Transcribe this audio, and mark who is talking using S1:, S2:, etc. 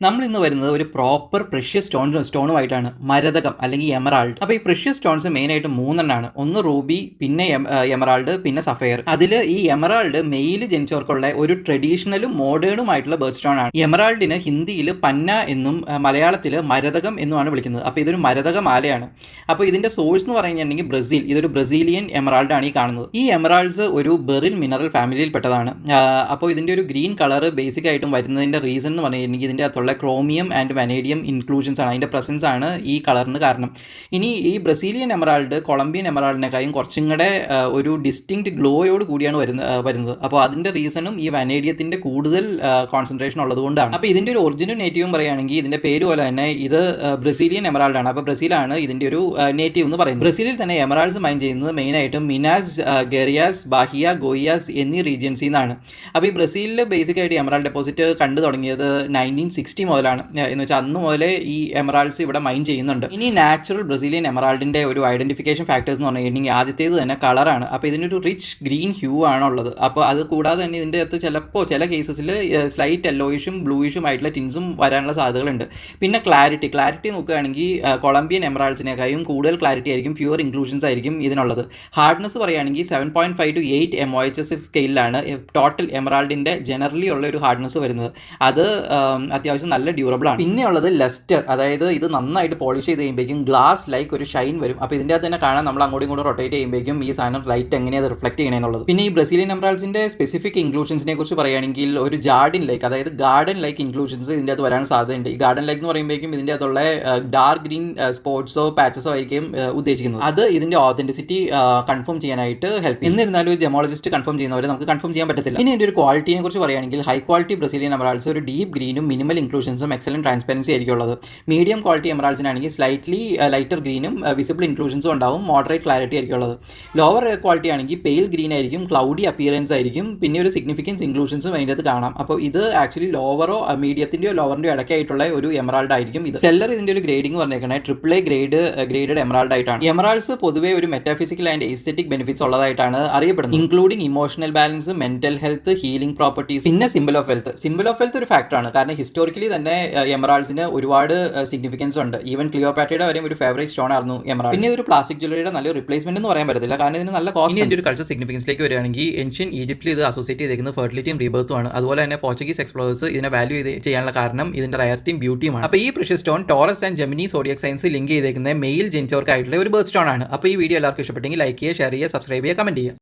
S1: നമ്മൾ ഇന്ന് വരുന്നത് ഒരു പ്രോപ്പർ പ്രഷ്യസ് സ്റ്റോണുമായിട്ടാണ്. മരതകം അല്ലെങ്കിൽ എമറാൾഡ്. അപ്പോൾ ഈ പ്രഷ്യസ് സ്റ്റോൺസ് മെയിനായിട്ട് മൂന്നെണ്ണമാണ്. ഒന്ന് റൂബി, പിന്നെ എമറാൾഡ്, പിന്നെ സഫയർ. അതിൽ ഈ എമറാൾഡ് മെയിൽ ജനിച്ചവർക്കുള്ള ഒരു ട്രഡീഷണലും മോഡേണുമായിട്ടുള്ള ബേർത്ത് സ്റ്റോൺ ആണ്. എമറാൾഡിന് ഹിന്ദിയിൽ പന്ന എന്നും മലയാളത്തിൽ മരതകം എന്നുമാണ് വിളിക്കുന്നത്. അപ്പോൾ ഇതൊരു മരതക മാലയാണ്. അപ്പോൾ ഇതിന്റെ സോഴ്സ് എന്ന് പറയുകയാണെങ്കിൽ ബ്രസീൽ. ഇതൊരു ബ്രസീലിയൻ എമറാൾഡ് ആണ് ഈ കാണുന്നത്. ഈ എമറാൾഡ്സ് ഒരു ബെറിൽ മിനറൽ ഫാമിലിയിൽപ്പെട്ടതാണ്. അപ്പോൾ ഇതിന്റെ ഒരു ഗ്രീൻ കളർ ബേസിക് ആയിട്ടും വരുന്നതിന്റെ റീസൺ എന്ന് പറഞ്ഞിട്ടുണ്ടെങ്കിൽ ഇതിന്റെ അകത്തുള്ള ക്രോമിയം ആൻഡ് വനേഡിയം ഇൻക്ലൂഷൻസ് ആണ്. അതിൻ്റെ പ്രസൻസ് ആണ് ഈ കളറിന് കാരണം. ഇനി ഈ ബ്രസീലിയൻ എമറാൾഡ് കൊളംബിയൻ എമറാൾഡിനെക്കാളും കുറച്ചും കൂടെ ഒരു ഡിസ്റ്റിങ്ക്റ്റ് ഗ്ലോയോട് കൂടിയാണ് വരുന്നത്. അപ്പോൾ അതിൻ്റെ റീസണും ഈ വനേഡിയത്തിൻ്റെ കൂടുതൽ കോൺസെൻട്രേഷൻ ഉള്ളതുകൊണ്ടാണ്. അപ്പോൾ ഇതിൻ്റെ ഒരു ഒറിജിനൽ നേറ്റീവും പറയുകയാണെങ്കിൽ ഇതിൻ്റെ പേര് പോലെ തന്നെ ഇത് ബ്രസീലിയൻ എമറാൾഡ് ആണ്. അപ്പോൾ ബ്രസീലാണ് ഇതിൻ്റെ ഒരു നേറ്റീവ് എന്ന് പറയുന്നത്. ബ്രസീലിൽ തന്നെ എമറാൾഡ്സ് മൈൻ ചെയ്യുന്നത് മെയിനായിട്ടും മിനാസ് ഗെറിയാസ്, ബാഹിയ, ഗോയിയാസ് എന്നീ റീജിയൻസിൽ നിന്നാണ്. അപ്പോൾ ഈ ബ്രസീലിൽ ബേസിക്കായിട്ട് എമറാൾഡ് ഡെപ്പോസിറ്റ് കണ്ടു തുടങ്ങിയത് 1960 മുതലാണ്. എന്ന് വെച്ചാൽ അന്ന് മുതലേ ഈ എമറാൾഡ്സ് ഇവിടെ മൈൻ ചെയ്യുന്നുണ്ട്. ഇനി നാച്ചുറൽ ബ്രസീലിയൻ എമറാൾഡിൻ്റെ ഒരു ഐഡന്റിഫിക്കേഷൻ ഫാക്ടേഴ്സ് എന്ന് പറഞ്ഞിട്ടുണ്ടെങ്കിൽ ആദ്യത്തേത് തന്നെ കളറാണ്. അപ്പോൾ ഇതിനൊരു റിച്ച് ഗ്രീൻ ഹ്യൂ ആണുള്ളത്. അപ്പോൾ അത് കൂടാതെ തന്നെ ഇതിൻ്റെ അകത്ത് ചില കേസസിൽ സ്ലൈറ്റ് യെല്ലോയിഷും ബ്ലൂയിഷും ആയിട്ടുള്ള ടിൻസും വരാനുള്ള സാധ്യതകളുണ്ട്. പിന്നെ ക്ലാരിറ്റി നോക്കുകയാണെങ്കിൽ കൊളംബിയൻ എമറാൾഡ്സിനേക്കാളും കൂടുതൽ ക്ലാരിറ്റി ആയിരിക്കും, പ്യുവർ ഇൻക്ലൂഷൻസ് ആയിരിക്കും ഇതിനുള്ളത്. ഹാർഡ്നെസ് പറയുകയാണെങ്കിൽ 7.5 to 8 MOHS സ്കെയിലാണ് ടോട്ടൽ എമറാൾഡിൻ്റെ ജനറലി ഉള്ള ഒരു ഹാർഡ്നെസ് വരുന്നത്. അത് അത്യാവശ്യം നല്ല ഡ്യൂറബിൾ ആണ്. പിന്നെയുള്ളത് ലസ്റ്റർ, അതായത് ഇത് നന്നായിട്ട് പോളിഷ് ചെയ്ത് കഴിയുമ്പോഴേക്കും ഗ്ലാസ് ലൈക്ക് ഒരു ഷൈൻ വരും. അപ്പോൾ ഇതിൻ്റെ അകത്ത് തന്നെ കാണാൻ നമ്മൾ അങ്ങോട്ടും ഇങ്ങോട്ടും റൊട്ടേറ്റ് ചെയ്യുമ്പോഴേക്കും ഈ സാധനം ലൈറ്റ് എങ്ങനെയാണ് റിഫ്ലക്ട് ചെയ്യണമെന്നുള്ളത്. പിന്നെ ഈ ബ്രസീലിയൻ എമറാൾഡ്സിൻ്റെ സ്പെസിഫിക് ഇൻക്ലൂഷൻസിനെ കുറിച്ച് പറയുകയാണെങ്കിൽ ഒരു ജാർഡിൻ ലൈക്ക്, അതായത് ഗാർഡൻ ലൈക്ക് ഇൻക്ലൂഷൻസ് ഇതിൻ്റെ അകത്ത് വരാൻ സാധ്യതയുണ്ട്. ഈ ഗാർഡൻ ലൈക്ക് എന്ന് പറയുമ്പോഴേക്കും ഇതിൻ്റെ അകത്തുള്ള ഡാർക്ക് ഗ്രീൻ സ്പോട്ട്സോ പാച്ചസോ ആയിരിക്കും ഉദ്ദേശിക്കുന്നത്. അത് ഇതിൻ്റെ ഓതന്റിസിറ്റി കൺഫേം ചെയ്യാനായിട്ട് ഹെൽപ്പ്. എന്നിരുന്നാലും ഒരു ജെമോളജിസ്റ്റ് കൺഫേം ചെയ്യുന്നവരെ നമുക്ക് കൺഫേം ചെയ്യാൻ പറ്റത്തില്ല. ഇനി ഇതിൻ്റെ ഒരു ക്വാളിറ്റിനെ കുറിച്ച് പറയുകയാണെങ്കിൽ ഹൈ ക്വാളിറ്റി ബ്രസീലിയൻ എമറാൾഡ്സ് ഒരു ഡീപ്പ് ഗ്രീനും മിനിമൽ ഇൻക്ലൂഷൻസും എക്സലന്റ് ട്രാൻസ്പെറൻസി ആയിരിക്കും ഉള്ളത്. മീഡിയം ക്വാളിറ്റി എമറാൾഡ്സിനാണെങ്കിൽ സ്ലൈറ്റ്ലി ലൈറ്റർ ഗ്രീനും വിസിബിൾ ഇൻക്ലൂഷൻസും ഉണ്ടാവും, മോഡറേറ്റ് ക്ലാരിറ്റി ആയിരിക്കും ഉള്ളത്. ലോവർ ക്വാളിറ്റി ആണെങ്കിൽ പെയിൽ ഗ്രീൻ ആയിരിക്കും, ക്ലൗഡി അപ്പിയറൻസ് ആയിരിക്കും, പിന്നെ ഒരു സിഗ്നിഫിക്കൻസ് ഇൻക്ലൂഷൻസും അതിൻ്റെ അത് കാണാം. അപ്പോൾ ഇത് ആക്ച്വലി ലോവറോ മീഡിയത്തിൻ്റെയോ ലോവറിൻ്റെയോ ഇടയ്ക്കായിട്ടുള്ള ഒരു എമറാൾഡ് ആയിരിക്കും ഇത്. സെല്ലർ ഇതിൻ്റെ ഒരു ഗ്രേഡിംഗ് പറഞ്ഞേക്കണേ AAA ഗ്രേഡഡ് എമറാൾഡ് ആയിട്ടാണ്. എമറാൾഡ്സ് പൊതുവേ ഒരു മെറ്റാഫിസിക്കൽ ആൻഡ് എസ്തെറ്റിക് ബെനിഫിറ്റ്സ് ഉള്ളതായിട്ടാണ് അറിയപ്പെടുന്നത്, including emotional balance, mental health, healing properties, പിന്നെ സിമ്പിൾ ഓഫ് വെൽത്ത് ഒരു ഫാക്ടറാണ്. കാരണം ഹിസ്റ്റോറിക്കലി തന്നെ എമറാൾഡ്സിന് ഒരുപാട് സിഗ്നിഫിക്കൻസ് ഉണ്ട്. ഈവൻ ക്ലിയോപാട്രയുടെ വരെയും ഒരു ഫേവറേറ്റ് സ്റ്റോൺ ആയിരുന്നു എമറാൾഡ്. പിന്നെ ഇതൊരു പ്ലാസ്റ്റിക് ജ്വല്ലറിയുടെ നല്ലൊരു റിപ്ലേസ്മെന്റ് എന്ന് പറയാൻ പറ്റത്തില്ല, കാരണം ഇതിന് നല്ല കോസ്റ്റ്. ഇതിന്റെ ഒരു കൾച്ചർ സിഗ്നിഫിക്കൻസിലേക്ക് വരികയാണെങ്കിൽ ഏൻഷ്യൻ ഈജിപ്തിൽ ഇത് അസോസിയേറ്റ് ചെയ്തിരിക്കുന്നത് ഫെർട്ടിലിറ്റിയും റീബർത്തും ആണ്. അതുപോലെ തന്നെ പോർച്ചുഗീസ് എക്സ്പ്ലോറേഴ്സ് ഇതിനെ വാല്യൂ ചെയ്യാനുള്ള കാരണം ഇതിന്റെ റയറിറ്റിയും ബ്യൂട്ടിയുമാണ്. അപ്പോൾ ഈ precious stone Taurus and Gemini zodiac signs link ചെയ്തേക്കുന്ന മെയിൽ ജനിച്ചവർക്കായിട്ടുള്ള ഒരു ബർത്ത് സ്റ്റോൺ ആണ്. അപ്പോൾ ഈ വീഡിയോ എല്ലാവർക്കും ഇഷ്ടപ്പെട്ടെങ്കിൽ ലൈക്ക് ചെയ്യുക, ഷെയർ ചെയ്യുക, സബ്സ്ക്രൈബ് ചെയ്യുക, കമന്റ് ചെയ്യുക.